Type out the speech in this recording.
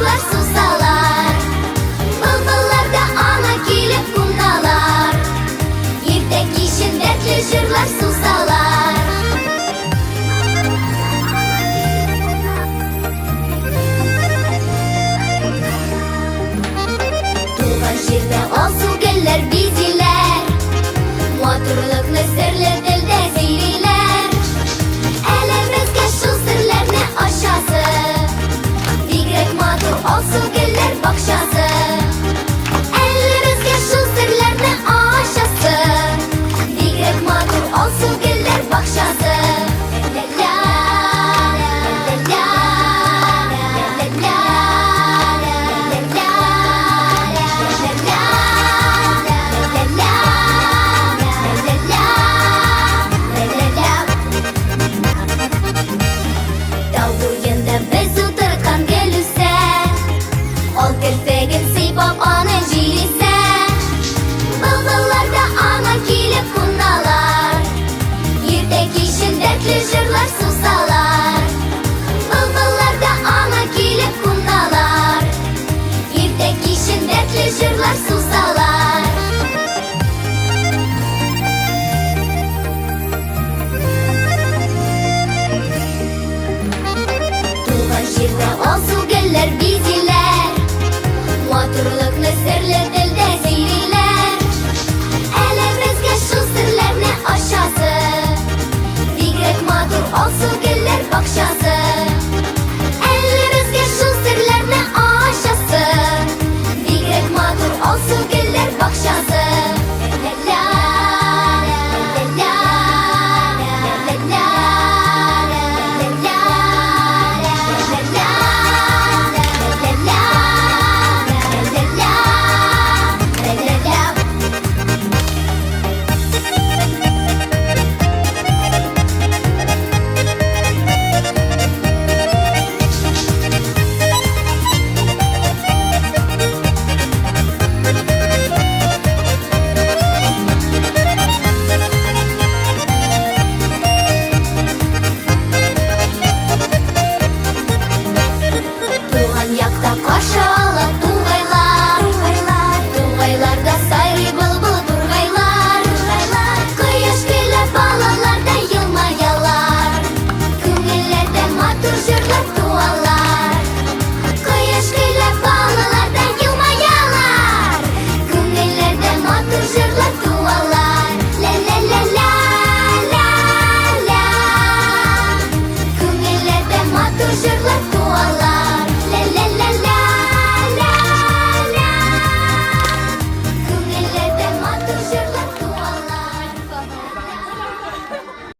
jırlar susalar. Bılbıllar da ana kilip kumdalar. Yirtek işin dertli jırlar susalar. Tuğan jirde olsun güller biziler. Motorluklu sırlı dilde zeyriler. Elimizge şu sırlarını aşası. Bigrek motor olsun güller bakşası. Elimizge şu sırlarını aşası. Bigrek motor olsun güller bakşası. La la la la la jırlar susalar. Bılbıllar da ana kilip kumdalar. Yirtek işin dertli jırlar susalar.